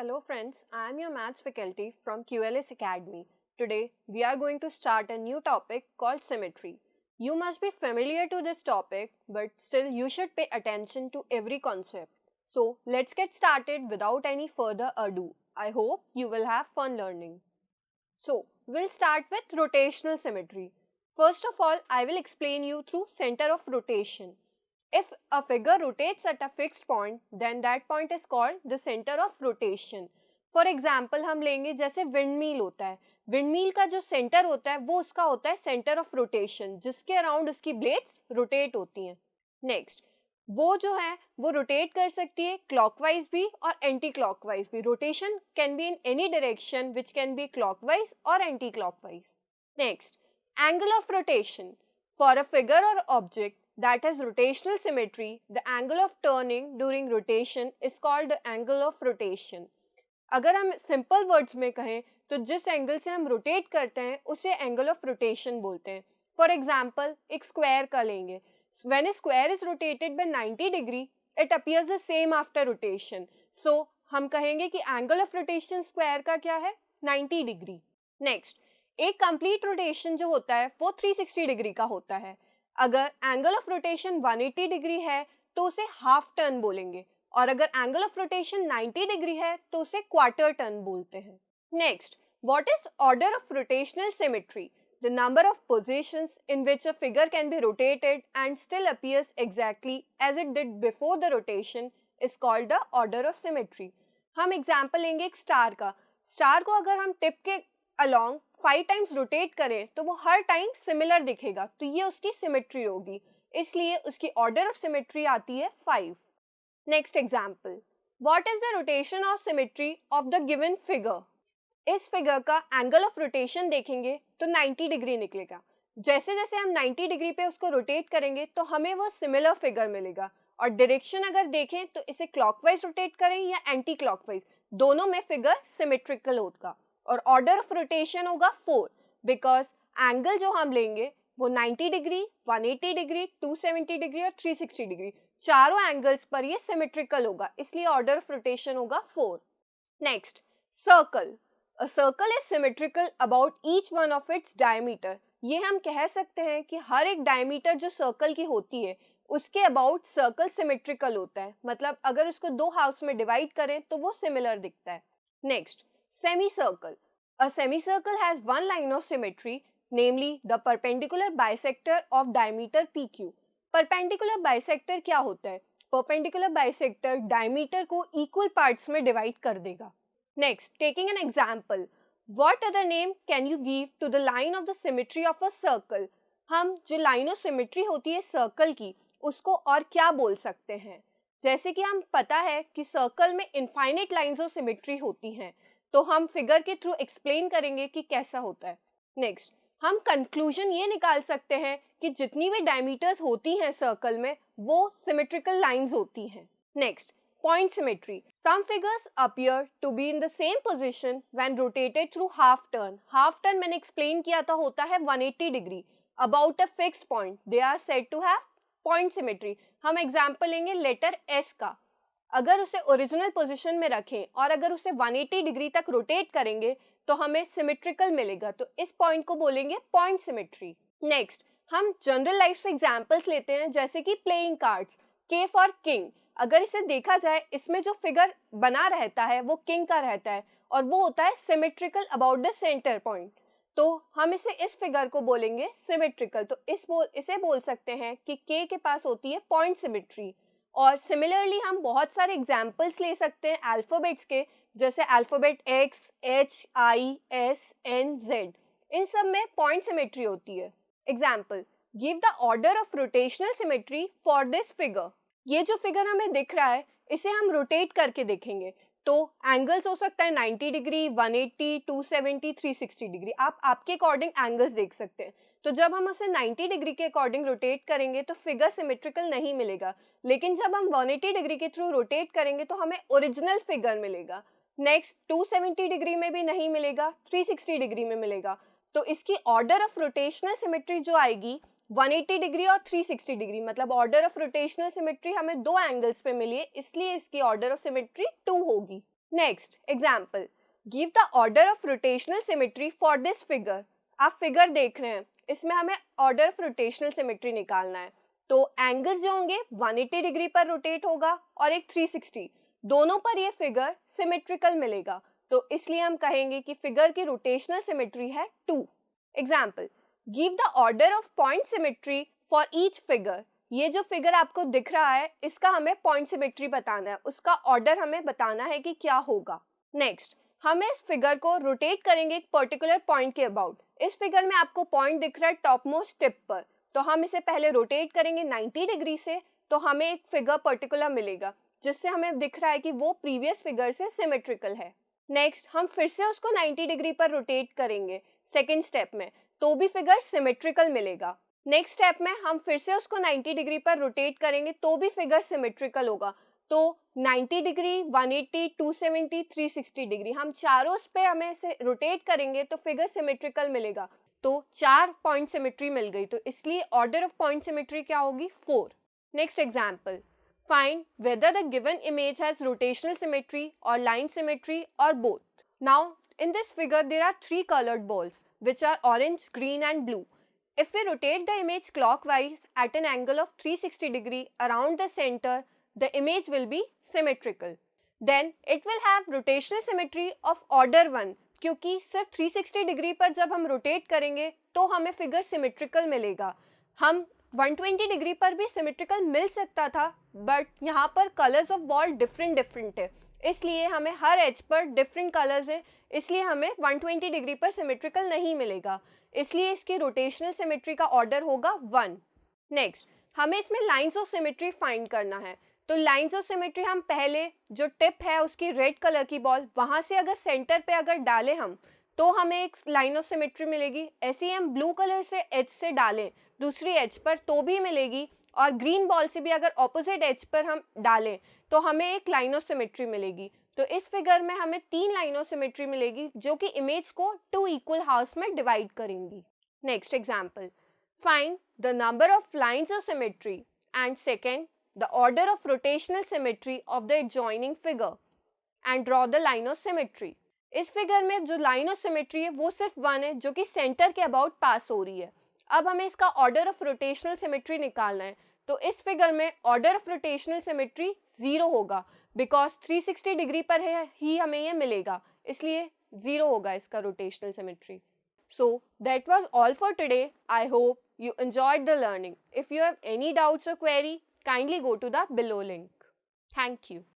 Hello friends, I am your maths faculty from QLS Academy. Today we are going to start a new topic called symmetry. You must be familiar to this topic, but still you should pay attention to every concept. So let's get started without any further ado. I hope you will have fun learning. So we'll start with rotational symmetry. First of all, I will explain you through center of rotation. If a figure rotates at a fixed point, then that point is called the center of rotation. For example, हम लेंगे जैसे windmill होता है. Windmill का जो center होता है वो उसका होता है center of rotation, जिसके around उसकी blades rotate होती हैं. Next, वो जो है वो rotate कर सकती है clockwise भी और anti-clockwise भी. Rotation can be in any direction which can be clockwise or anti-clockwise. Next, angle of rotation. For a figure or object that has rotational symmetry, the angle of turning during rotation is called the angle of rotation. अगर हम simple words में कहें तो जिस angle से हम rotate करते हैं उसे angle of rotation बोलते हैं. For example, एक square का लेंगे. When a square is rotated by 90 degree, it appears the same after rotation. So हम कहेंगे कि angle of rotation square का क्या है? 90 degree. Next, एक complete rotation जो होता है वो 360 degree का होता है. अगर एंगल ऑफ रोटेशन 180 डिग्री है तो उसे हाफ टर्न बोलेंगे और अगर एंगल ऑफ रोटेशन 90 डिग्री है तो उसे क्वार्टर टर्न बोलते हैं. Next, what is order of rotational symmetry? The number of positions in which a figure can be rotated and still appears exactly as it did before the rotation is called the order of symmetry. हम example लेंगे एक star का. Star को अगर हम tip के along 5 times rotate करें तो वो हर टाइम सिमिलर दिखेगा, तो ये उसकी सिमेट्री होगी, इसलिए उसकी ऑर्डर ऑफ सिमेट्री आती है 5. Next example, what is the rotation of symmetry of the given figure? इस फिगर का एंगल ऑफ रोटेशन देखेंगे तो 90 डिग्री निकलेगा. जैसे जैसे हम 90 डिग्री पे उसको रोटेट करेंगे तो हमें वो सिमिलर फिगर मिलेगा और डायरेक्शन अगर देखें तो इसे क्लॉकवाइज रोटेट करें या एंटी क्लॉकवाइज, दोनों में फिगर सिमेट्रिकल होगा और ऑर्डर ऑफ रोटेशन होगा 4 बिकॉज एंगल जो हम लेंगे वो 90 डिग्री, 180 डिग्री, 270 डिग्री और 360 डिग्री, चारों एंगल्स पर ये सिमेट्रिकल होगा, इसलिए ऑर्डर ऑफ रोटेशन होगा 4. Next, circle. A circle is symmetrical about each one of its diameter. ये हम कह सकते हैं कि हर एक डायमीटर जो सर्कल की होती है उसके अबाउट सर्कल सिमेट्रिकल होता है, मतलब अगर उसको दो हाफ्स में डिवाइड करें तो वो सिमिलर दिखता है. Next, semicircle. A semicircle has one line of symmetry, namely the perpendicular bisector of diameter PQ. Perpendicular bisector क्या होता है? Perpendicular bisector diameter को equal parts में divide कर देगा. Next, taking an example, what other name can you give to the line of the symmetry of a circle? हम जो line of symmetry होती है circle की उसको और क्या बोल सकते हैं? जैसे कि हम पता है कि circle में infinite lines of symmetry होती हैं, तो हम फिगर के थ्रू एक्सप्लेन करेंगे कि कैसा होता है. नेक्स्ट, हम कंक्लूजन ये निकाल सकते हैं कि जितनी भी डायमीटर्स होती हैं सर्कल में वो सिमेट्रिकल लाइंस होती हैं. Next, point symmetry. Some figures appear to be in the same position when rotated through half turn. Half turn मैंने एक्सप्लेन किया था होता है 180 degree about a fixed point. They are said to have point symmetry. हम example लेंगे letter S का. अगर उसे ओरिजिनल पोजीशन में रखें और अगर उसे 180 डिग्री तक रोटेट करेंगे तो हमें सिमेट्रिकल मिलेगा, तो इस पॉइंट को बोलेंगे पॉइंट सिमेट्री. नेक्स्ट, हम जनरल लाइफ से एग्जांपल्स लेते हैं जैसे कि प्लेइंग कार्ड्स. के फॉर किंग. अगर इसे देखा जाए इसमें जो फिगर बना रहता है वो किंग का रहता है और वो होता है symmetrical about the centre point, तो हम इसे इस फिगर को बोलेंगे सिमेट्रिकल. तो इसे बोल सकते हैं कि के पास होती है पॉइंट सिमेट्री. और सिमिलरली हम बहुत सारे एग्जाम्पल्स ले सकते हैं अल्फ़ाबेट्स के, जैसे अल्फ़ाबेट एक्स, एच, आई, एस, एन, जेड, इन सब में पॉइंट सिमेट्री होती है. Example, give the order of rotational symmetry for this figure. ये जो फिगर हमें दिख रहा है इसे हम रोटेट करके देखेंगे तो एंगल्स हो सकता है 90 डिग्री, 180, 270, 360 डिग्री. आप आपके अकॉर्डिंग एंगल्स देख सकते हैं. तो जब हम उसे 90 डिग्री के अकॉर्डिंग रोटेट करेंगे तो फिगर सिमेट्रिकल नहीं मिलेगा, लेकिन जब हम 180 डिग्री के थ्रू रोटेट करेंगे तो हमें ओरिजिनल फिगर मिलेगा. नेक्स्ट, 270 डिग्री में भी नहीं मिलेगा, 360 डिग्री में मिलेगा. तो इसकी ऑर्डर ऑफ रोटेशनल सिमेट्री जो आएगी 180 डिग्री और 360 डिग्री, मतलब ऑर्डर ऑफ रोटेशनल सिमेट्री हमें दो एंगल्स पे मिली है, इसलिए इसकी ऑर्डर ऑफ सिमेट्री 2 होगी. Next example, give the order of rotational symmetry for this figure. आप फिगर देख रहे हैं, इसमें हमें ऑर्डर ऑफ रोटेशनल सिमेट्री निकालना है। तो एंगल्स जो होंगे 180 डिग्री पर रोटेट होगा और एक 360, दोनों पर ये फिगर सिमेट्रिकल मिलेगा। तो इसलिए हम कहेंगे कि फिगर की रोटेशनल सिमेट्री है 2। Example, give the order of point symmetry for each figure. ये जो फिगर आपको दिख रहा है, इसका हमें पॉइंट सिमेट्री बताना है, उसका ऑर्डर हमें बताना है कि क्या होगा। नेक्स्ट, हम इस फिगर को रोटेट करेंगे एक पर्टिकुलर पॉइंट के अबाउट। इस फिगर में आपको पॉइंट दिख रहा है टॉप मोस्ट टिप पर, तो हम इसे पहले रोटेट करेंगे 90 डिग्री से, तो हमें एक फिगर पर्टिकुलर मिलेगा जिससे हमें दिख रहा है कि वो प्रीवियस फिगर से सिमेट्रिकल है। नेक्स्ट, हम फिर से उसको 90 डिग्री पर रोटेट करेंगे सेकेंड स्टेप में, तो भी फिगर सिमेट्रिकल मिलेगा। नेक्स्ट स्टेप में हम फिर से उसको 90 डिग्री पर रोटेट करेंगे तो भी फिगर सिमेट्रिकल होगा। तो 90 डिग्री, 180, 270, 360 डिग्री, हम चारों पे हमें इसे रोटेट करेंगे तो फिगर सिमेट्रिकल मिलेगा। तो 4 पॉइंट सिमेट्री मिल गई, तो इसलिए ऑर्डर ऑफ पॉइंट सिमेट्री क्या होगी? 4। Next example, find whether the given image has rotational symmetry और लाइन सिमेट्री और both. Now in this figure there are 3 colored balls which are orange, green and blue. If we rotate the image clockwise at an angle of 360 degree around the center, the image will be symmetrical. Then it will have rotational symmetry of order 1, क्योंकि सिर्फ 360 degree पर जब हम rotate करेंगे तो हमें figure symmetrical मिलेगा। हम 120 डिग्री पर भी सिमेट्रिकल मिल सकता था, बट यहाँ पर कलर्स ऑफ बॉल डिफरेंट है, इसलिए हमें हर एज पर डिफरेंट कलर्स है, इसलिए हमें 120 डिग्री पर सिमेट्रिकल नहीं मिलेगा, इसलिए इसकी रोटेशनल सिमेट्री का ऑर्डर होगा 1। नेक्स्ट, हमें इसमें लाइंस ऑफ सिमेट्री फाइंड करना है। तो लाइंस ऑफ सिमेट्री हम पहले जो टिप है उसकी रेड कलर की बॉल, वहाँ से अगर सेंटर पे अगर डालें हम, तो हमें एक लाइन ऑफ सिमेट्री मिलेगी। ऐसे ही हम ब्लू कलर से एज से डालें दूसरी एज पर तो भी मिलेगी, और ग्रीन बॉल से भी अगर ऑपोजिट एज पर हम डालें तो हमें एक लाइन ऑफ सिमेट्री मिलेगी। तो इस फिगर में हमें 3 लाइन ऑफ सिमेट्री मिलेगी जो कि इमेज को 2 इक्वल हाफ्स में डिवाइड करेंगी। Next example, find the number of lines of symmetry and second the order of rotational symmetry of the adjoining figure and draw the line of symmetry. इस figure में जो line of symmetry है वो सिर्फ 1 है जो कि सेंटर के अबाउट पास हो रही है। अब हमें इसका ऑर्डर ऑफ रोटेशनल सिमेट्री निकालना है। तो इस फिगर में ऑर्डर ऑफ रोटेशनल सिमेट्री 0 होगा, बिकॉज 360 डिग्री पर है ही हमें ये मिलेगा, इसलिए 0 होगा इसका rotational symmetry. So that was all for today. I hope you enjoyed the learning. If you have any doubts or query, kindly go to the below link. Thank you.